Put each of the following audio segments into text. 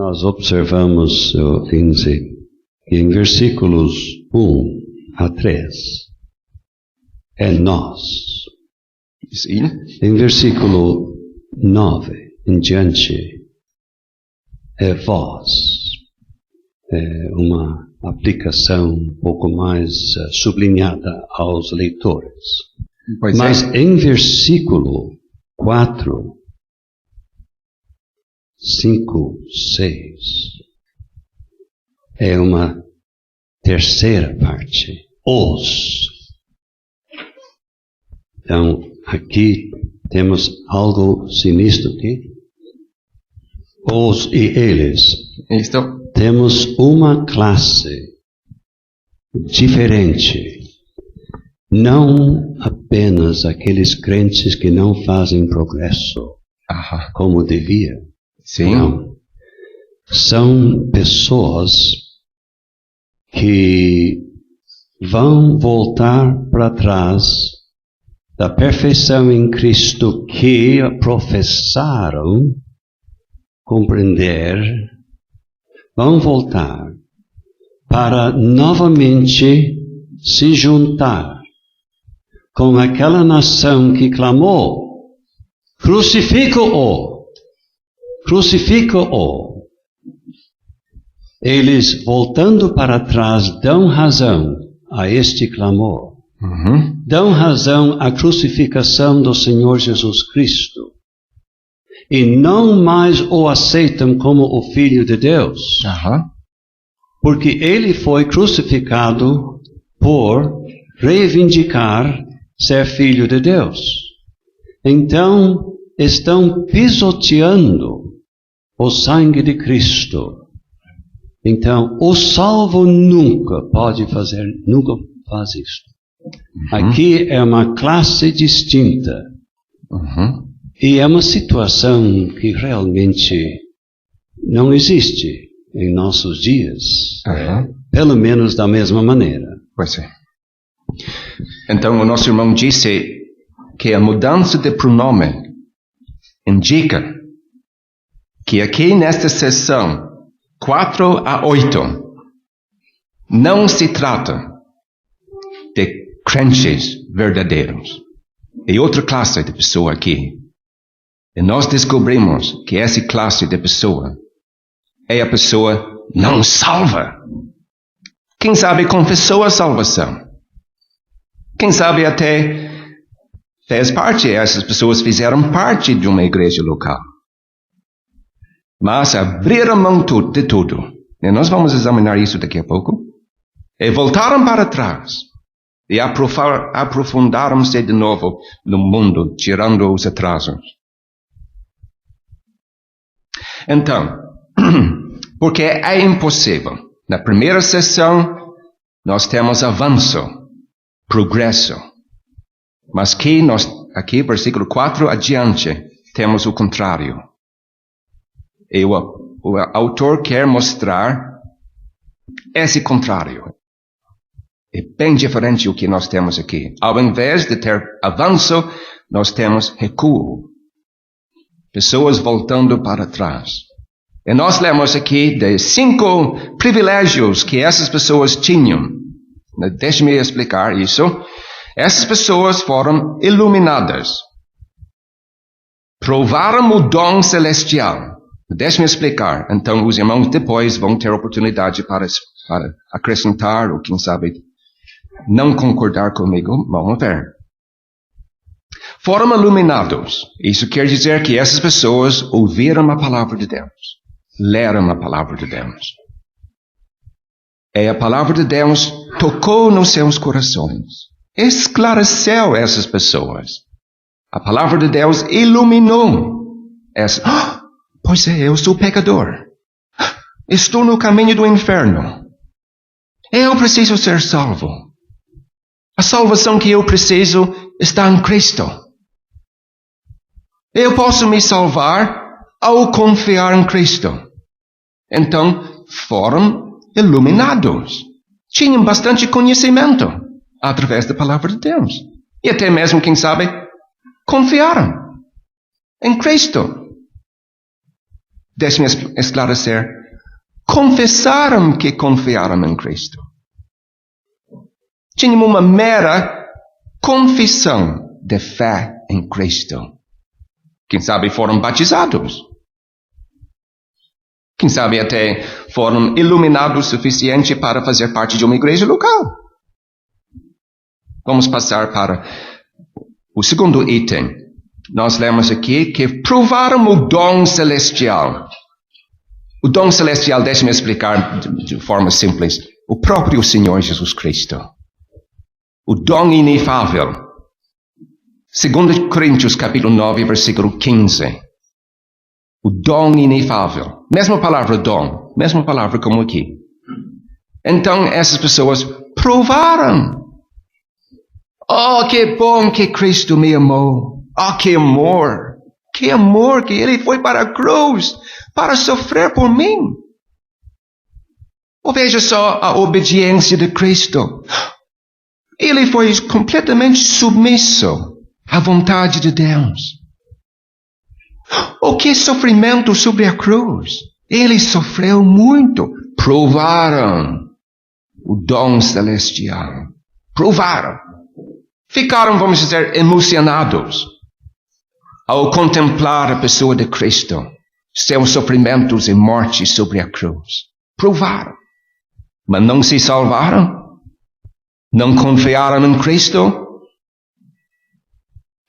nós observamos, Lindsay, que em versículos 1 a 3 é nós. Sim. Em versículo 9 em diante é vós. É uma aplicação um pouco mais sublinhada aos leitores. Pois Mas é. em versículo 4, 5, 6, é uma terceira parte. Os. Então, aqui temos algo sinistro aqui. Os e eles. Isto. Temos uma classe diferente. Não apenas aqueles crentes que não fazem progresso como devia. Sim. Não. São pessoas que vão voltar para trás da perfeição em Cristo que professaram compreender, vão voltar para novamente se juntar com aquela nação que clamou: crucifica-o! Crucifica-o! Eles, voltando para trás, dão razão a este clamor. Dão razão à crucificação do Senhor Jesus Cristo. E não mais o aceitam como o Filho de Deus. Porque ele foi crucificado por reivindicar ser Filho de Deus. Então, estão pisoteando o sangue de Cristo. Então, o salvo nunca faz isso. Aqui é uma classe distinta. E é uma situação que realmente não existe em nossos dias. Pelo menos da mesma maneira. Pois é. Então, o nosso irmão disse que a mudança de pronome indica que aqui nesta sessão 4 a 8 não se trata de crentes verdadeiros. É outra classe de pessoa aqui. E nós descobrimos que essa classe de pessoa é a pessoa não salva. Quem sabe confessou a salvação. Quem sabe até fez parte, essas pessoas fizeram parte de uma igreja local. Mas abriram mão de tudo. E nós vamos examinar isso daqui a pouco. E voltaram para trás. E aprofundaram-se de novo no mundo, tirando os atrasos. Então, porque é impossível. Na primeira sessão, nós temos avanço, progresso. Mas aqui, versículo 4 adiante, temos o contrário. E o autor quer mostrar esse contrário. É bem diferente o que nós temos aqui. Ao invés de ter avanço, nós temos recuo. Pessoas voltando para trás. E nós lemos aqui de 5 privilégios que essas pessoas tinham. Deixe-me explicar isso. Essas pessoas foram iluminadas. Provaram o dom celestial. Deixe-me explicar. Então os irmãos depois vão ter oportunidade para acrescentar ou quem sabe não concordar comigo. Vamos ver. Foram iluminados. Isso quer dizer que essas pessoas ouviram a palavra de Deus. Leram a palavra de Deus. E a palavra de Deus tocou nos seus corações. Esclareceu essas pessoas. A palavra de Deus iluminou essa. Pois é, eu sou pecador. Estou no caminho do inferno. Eu preciso ser salvo. A salvação que eu preciso está em Cristo. Eu posso me salvar ao confiar em Cristo. Então, foram iluminados. Tinham bastante conhecimento através da palavra de Deus. E até mesmo, quem sabe, confiaram em Cristo. Deixe-me esclarecer. Confessaram que confiaram em Cristo. Tinham uma mera confissão de fé em Cristo. Quem sabe foram batizados. Quem sabe até foram iluminados o suficiente para fazer parte de uma igreja local. Vamos passar para o segundo item. Nós lemos aqui que provaram o dom celestial. O dom celestial, deixe-me explicar de forma simples. O próprio Senhor Jesus Cristo. O dom inefável. 2 Coríntios capítulo 9, versículo 15. O dom inefável. Mesma palavra dom. Mesma palavra como aqui. Então essas pessoas provaram. Oh, que bom que Cristo me amou. Oh, que amor. Que amor que Ele foi para a cruz. Para sofrer por mim. Oh, veja só a obediência de Cristo. Ele foi completamente submisso à vontade de Deus. Oh, que sofrimento sobre a cruz. Ele sofreu muito. Provaram o dom celestial. Provaram. Ficaram, vamos dizer, emocionados ao contemplar a pessoa de Cristo, seus sofrimentos e morte sobre a cruz. Provaram. Mas não se salvaram? Não confiaram em Cristo?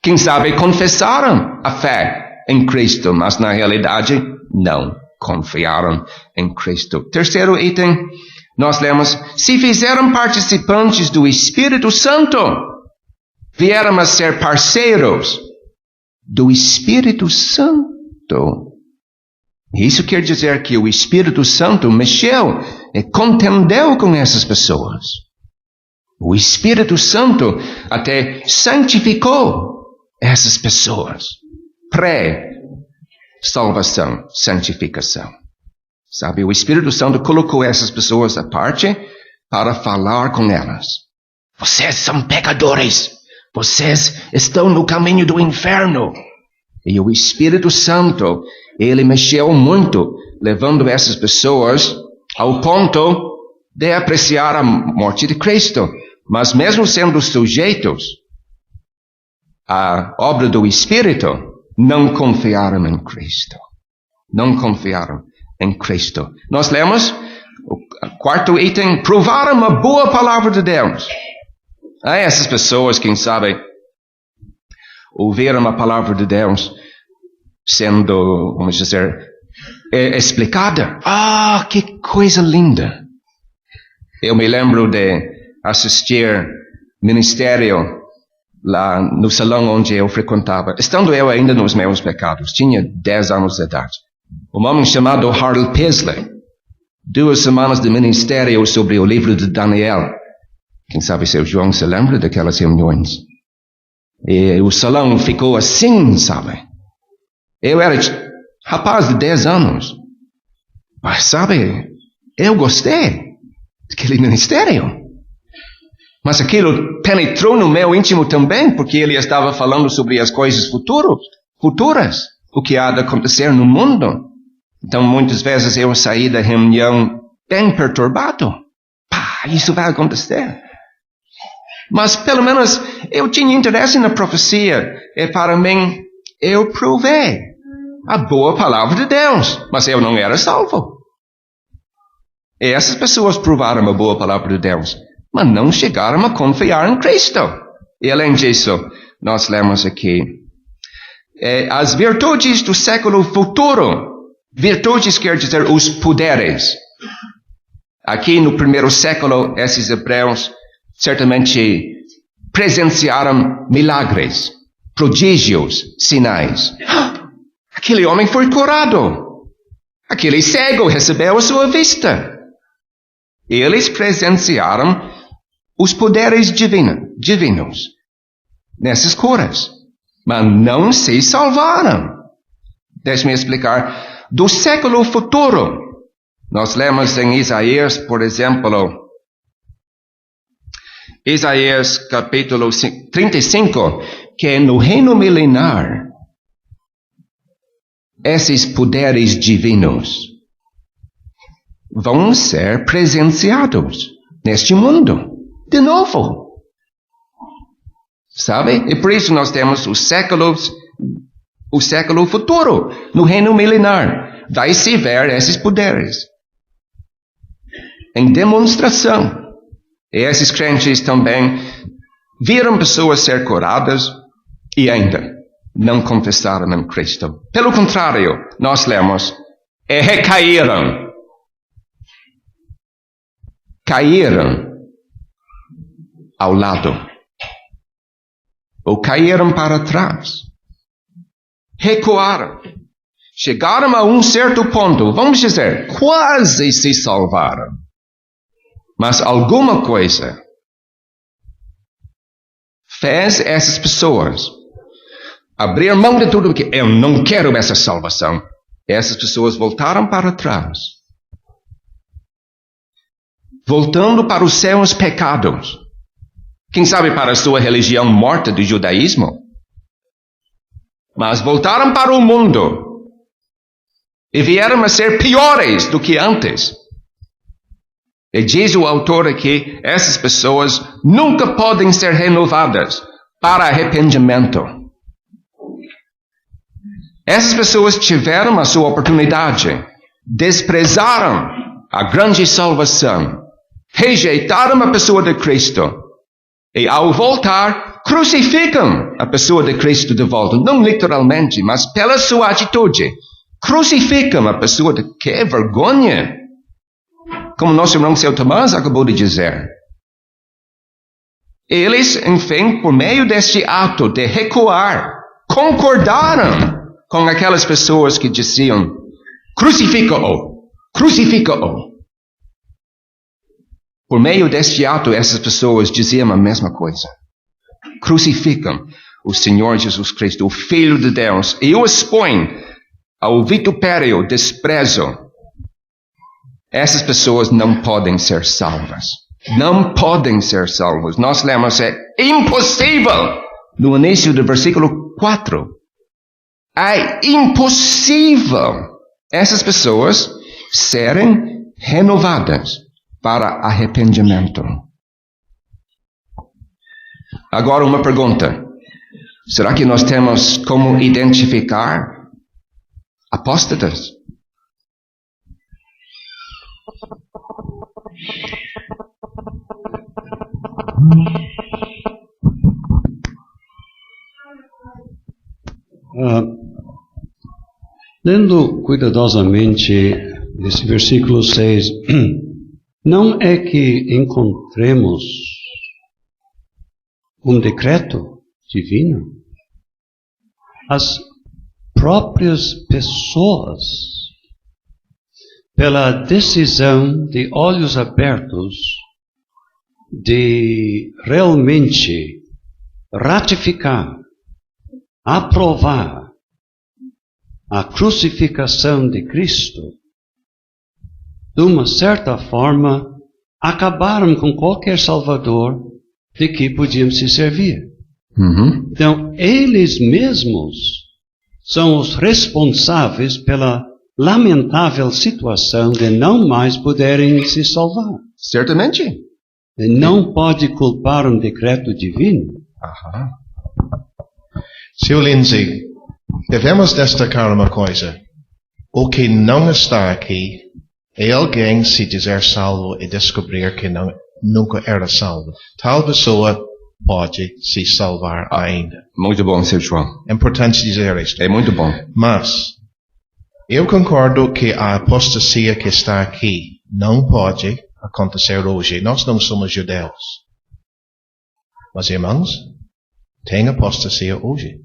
Quem sabe confessaram a fé em Cristo, mas na realidade não confiaram em Cristo. Terceiro item, nós lemos, se fizeram participantes do Espírito Santo, vieram a ser parceiros do Espírito Santo. Isso quer dizer que o Espírito Santo mexeu e contendeu com essas pessoas. O Espírito Santo até santificou essas pessoas. Pré-salvação, santificação. Sabe, o Espírito Santo colocou essas pessoas à parte para falar com elas. Vocês são pecadores. Vocês estão no caminho do inferno. E o Espírito Santo, ele mexeu muito, levando essas pessoas ao ponto de apreciar a morte de Cristo. Mas mesmo sendo sujeitos à obra do Espírito, não confiaram em Cristo. Não confiaram em Cristo. Nós lemos, o quarto item, provaram a boa palavra de Deus. Essas pessoas, quem sabe, ouviram a palavra de Deus sendo, vamos dizer, explicada. Ah, que coisa linda! Eu me lembro de assistir ministério lá no salão onde eu frequentava. Estando eu ainda nos meus pecados, tinha 10 anos de idade. Um homem chamado Harold Paisley. 2 semanas de ministério sobre o livro de Daniel. Quem sabe seu João se lembra daquelas reuniões. E o salão ficou assim, sabe? Eu era rapaz de 10 anos. Mas sabe, eu gostei daquele ministério. Mas aquilo penetrou no meu íntimo também, porque ele estava falando sobre as coisas futuras, o que há de acontecer no mundo. Então muitas vezes eu saí da reunião bem perturbado. Isso vai acontecer. Mas pelo menos eu tinha interesse na profecia. E para mim, eu provei a boa palavra de Deus. Mas eu não era salvo. E essas pessoas provaram a boa palavra de Deus. Mas não chegaram a confiar em Cristo. E além disso, nós lemos aqui. As virtudes do século futuro. Virtudes quer dizer os poderes. Aqui no primeiro século, esses hebreus certamente presenciaram milagres, prodígios, sinais. Aquele homem foi curado. Aquele cego recebeu a sua vista. Eles presenciaram os poderes divinos nessas curas, mas não se salvaram. Deixe-me explicar. Do século futuro, nós lemos em Isaías, por exemplo, Isaías capítulo 35, que no reino milenar, esses poderes divinos vão ser presenciados neste mundo, de novo. Sabe? E por isso nós temos o século futuro, no reino milenar. Vai se ver esses poderes em demonstração. E esses crentes também viram pessoas ser curadas e ainda não confessaram em Cristo. Pelo contrário, nós lemos, e recaíram. Caíram ao lado. Ou caíram para trás. Recuaram. Chegaram a um certo ponto, vamos dizer, quase se salvaram. Mas alguma coisa fez essas pessoas abrir mão de tudo, que eu não quero essa salvação. Essas pessoas voltaram para trás. Voltando para os seus pecados. Quem sabe para a sua religião morta do judaísmo. Mas voltaram para o mundo. E vieram a ser piores do que antes. E diz o autor aqui, essas pessoas nunca podem ser renovadas para arrependimento. Essas pessoas tiveram a sua oportunidade, desprezaram a grande salvação, rejeitaram a pessoa de Cristo, e ao voltar, crucificam a pessoa de Cristo de volta, não literalmente, mas pela sua atitude. Crucificam a pessoa de... Que vergonha! Como nosso irmão Seu Tomás acabou de dizer. Eles, enfim, por meio deste ato de recuar, concordaram com aquelas pessoas que diziam, crucifica-o, crucifica-o. Por meio deste ato, essas pessoas diziam a mesma coisa. Crucificam o Senhor Jesus Cristo, o Filho de Deus, e o expõem ao vitupério, desprezo. Essas pessoas não podem ser salvas. Não podem ser salvos. Nós lemos, é impossível. No início do versículo 4. É impossível essas pessoas serem renovadas para arrependimento. Agora uma pergunta. Será que nós temos como identificar apóstatas? Lendo cuidadosamente esse versículo 6, não é que encontremos um decreto divino? As próprias pessoas, pela decisão de olhos abertos, de realmente ratificar, aprovar a crucificação de Cristo, de uma certa forma, acabaram com qualquer salvador de que podiam se servir. Então, eles mesmos são os responsáveis pela lamentável situação de não mais poderem se salvar. Certamente. E não pode culpar um decreto divino. Sr. Lindsay, devemos destacar uma coisa. O que não está aqui é alguém se dizer salvo e descobrir que nunca era salvo. Tal pessoa pode se salvar ainda. Muito bom, Sr. João. É importante dizer isto. É muito bom. Mas eu concordo que a apostasia que está aqui não pode acontecer hoje. Nós não somos judeus. Mas, irmãos, tem apostasia hoje.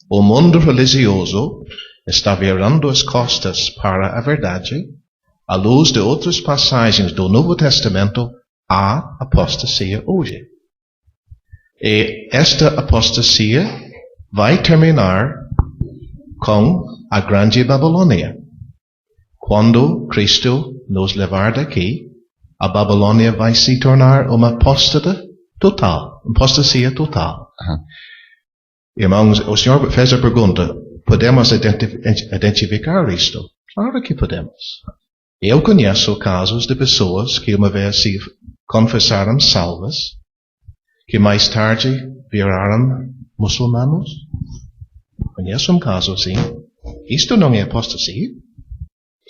O mundo religioso está virando as costas para a verdade. À luz de outras passagens do Novo Testamento, há apostasia hoje. E esta apostasia vai terminar com a Grande Babilônia. Quando Cristo nos levar daqui, a Babilônia vai se tornar uma apóstata total, apostasia total. Irmãos, o Senhor fez a pergunta, podemos identificar isto? Claro que podemos. Eu conheço casos de pessoas que uma vez se confessaram salvas, que mais tarde viraram muçulmanos. Conheço um caso assim. Isto não é apostasia?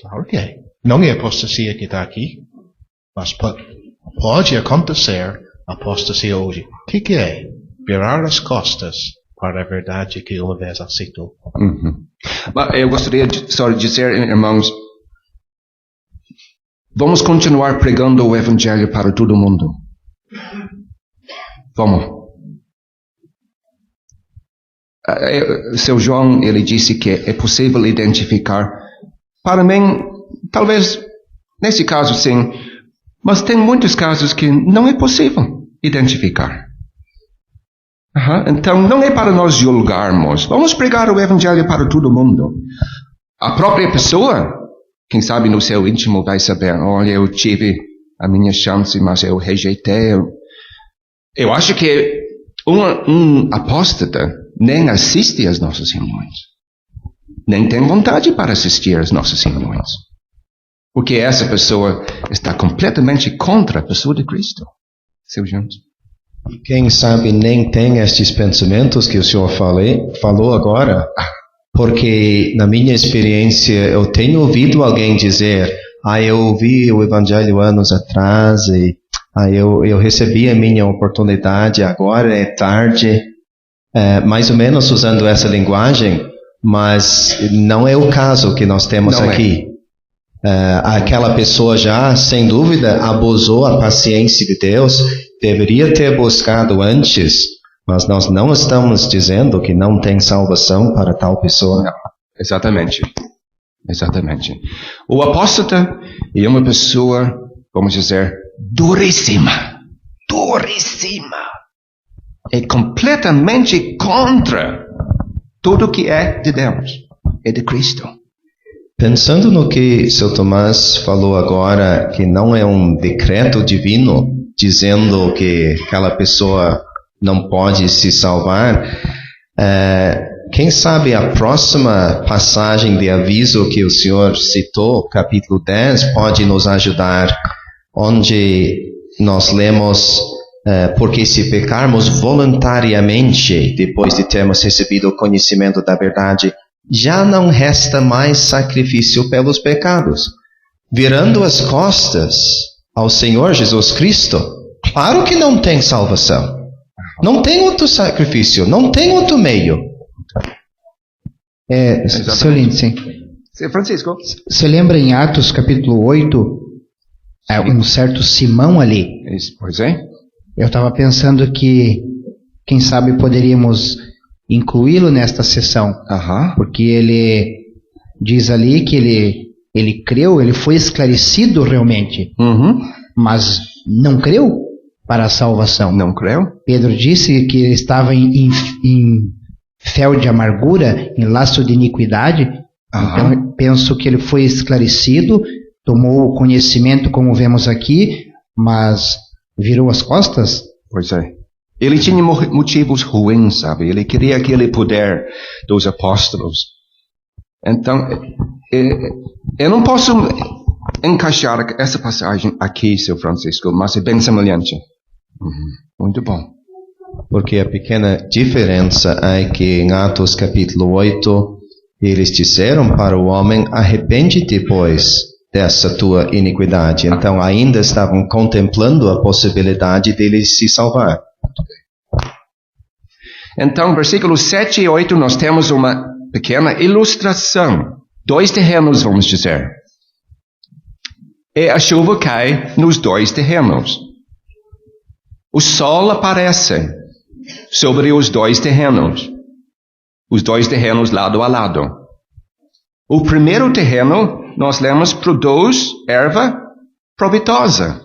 Claro que é. Não é apostasia que está aqui. Mas pode acontecer apostasia hoje. O que é? Virar as costas para a verdade que uma vez aceitou. Mas eu gostaria só de dizer, irmãos, vamos continuar pregando o Evangelho para todo mundo. Vamos. Seu João, ele disse que é possível identificar. Para mim, talvez, nesse caso sim, mas tem muitos casos que não é possível identificar. Então, não é para nós julgarmos. Vamos pregar o Evangelho para todo mundo. A própria pessoa, quem sabe no seu íntimo vai saber, olha, eu tive a minha chance, mas eu rejeitei. Eu acho que um apóstata nem assiste às nossas reuniões. Nem tem vontade para assistir às nossas reuniões. Porque essa pessoa está completamente contra a pessoa de Cristo. Seu Jones. E quem sabe nem tem estes pensamentos que o senhor falou agora, porque na minha experiência eu tenho ouvido alguém dizer, eu ouvi o Evangelho anos atrás e eu recebi a minha oportunidade, agora é tarde, mais ou menos usando essa linguagem, mas não é o caso que nós temos não aqui. Aquela pessoa já, sem dúvida, abusou a paciência de Deus, deveria ter buscado antes, mas nós não estamos dizendo que não tem salvação para tal pessoa. Não, exatamente. O apóstata é uma pessoa, vamos dizer, duríssima. É completamente contra tudo que é de Deus, é de Cristo. Pensando no que seu Tomás falou agora, que não é um decreto divino dizendo que aquela pessoa não pode se salvar, quem sabe a próxima passagem de aviso que o senhor citou, capítulo 10, pode nos ajudar, onde nós lemos, porque se pecarmos voluntariamente, depois de termos recebido o conhecimento da verdade, já não resta mais sacrifício pelos pecados. Virando as costas ao Senhor Jesus Cristo, claro que não tem salvação. Não tem outro sacrifício, não tem outro meio. Seu Lindsay, Francisco. você lembra em Atos capítulo 8, um certo Simão ali? Pois é. Eu estava pensando que, quem sabe, poderíamos incluí-lo nesta sessão, porque ele diz ali que ele creu, ele foi esclarecido realmente, mas não creu para a salvação. Não creu? Pedro disse que ele estava em fel de amargura, em laço de iniquidade. Então eu penso que ele foi esclarecido, tomou o conhecimento como vemos aqui, mas virou as costas? Pois é. Ele tinha motivos ruins, sabe? Ele queria aquele poder dos apóstolos. Então, eu não posso encaixar essa passagem aqui, seu Francisco, mas é bem semelhante. Muito bom. Porque a pequena diferença é que em Atos capítulo 8, eles disseram para o homem, arrepende-te, pois, dessa tua iniquidade. Então, ainda estavam contemplando a possibilidade dele se salvar. Então, versículos 7 e 8, nós temos uma pequena ilustração. 2 terrenos, vamos dizer. E a chuva cai nos 2 terrenos. O sol aparece sobre os 2 terrenos. Os 2 terrenos lado a lado. O primeiro terreno, nós lemos, produz erva proveitosa.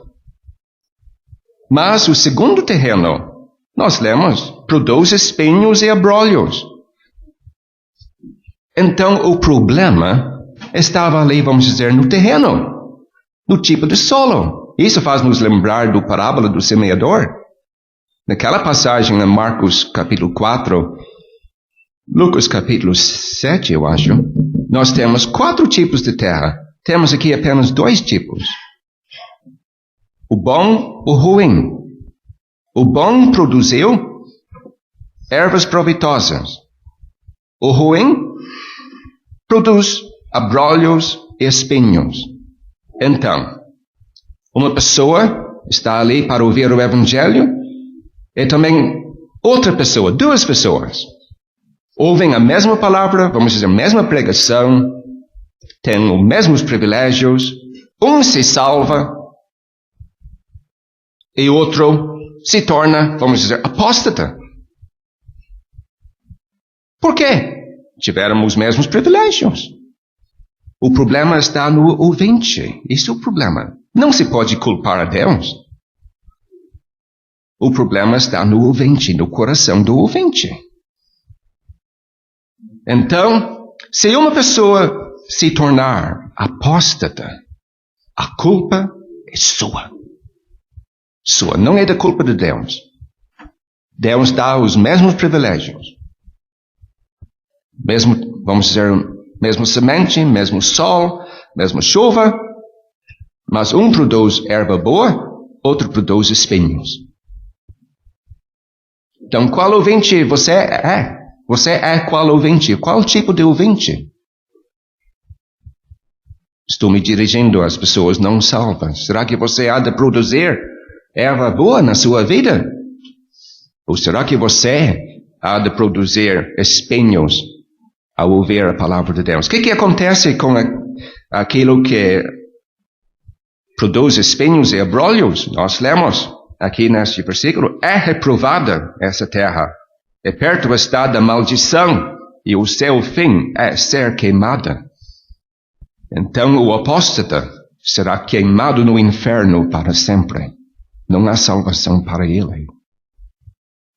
Mas o segundo terreno, nós lemos, produz espinhos e abrolhos. Então, o problema estava ali, vamos dizer, no terreno, no tipo de solo. Isso faz nos lembrar do parábola do semeador. Naquela passagem em Marcos capítulo 4, Lucas capítulo 7, eu acho, nós temos 4 tipos de terra. Temos aqui apenas 2 tipos. O bom, o ruim. O bom produziu ervas proveitosas. O ruim produz abrolhos e espinhos. Então, uma pessoa está ali para ouvir o Evangelho e também outra pessoa, 2 pessoas, ouvem a mesma palavra, vamos dizer, a mesma pregação, têm os mesmos privilégios, um se salva e outro se torna, vamos dizer, apóstata. Por quê? Tiveram os mesmos privilégios. O problema está no ouvinte. Isso é o problema. Não se pode culpar a Deus. O problema está no ouvinte, no coração do ouvinte. Então, se uma pessoa se tornar apóstata, a culpa é sua. Sua, não é da culpa de Deus. Deus dá os mesmos privilégios. Mesmo, vamos dizer, mesmo semente, mesmo sol, mesma chuva, mas um produz erva boa, outro produz espinhos. Então, qual ouvinte você é? Você é qual ouvinte? Qual tipo de ouvinte? Estou me dirigindo às pessoas não salvas. Será que você há de produzir erva boa na sua vida? Ou será que você há de produzir espinhos ao ouvir a palavra de Deus? O que acontece com aquilo que produz espinhos e abrolhos? Nós lemos aqui neste versículo, é reprovada essa terra, e perto está da maldição, e o seu fim é ser queimada. Então o apóstata será queimado no inferno para sempre. Não há salvação para ele.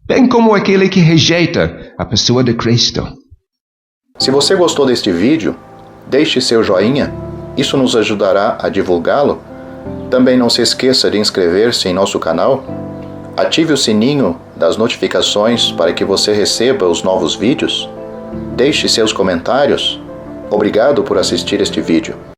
Bem como aquele que rejeita a pessoa de Cristo. Se você gostou deste vídeo, deixe seu joinha, isso nos ajudará a divulgá-lo. Também não se esqueça de inscrever-se em nosso canal, ative o sininho das notificações para que você receba os novos vídeos, deixe seus comentários. Obrigado por assistir este vídeo.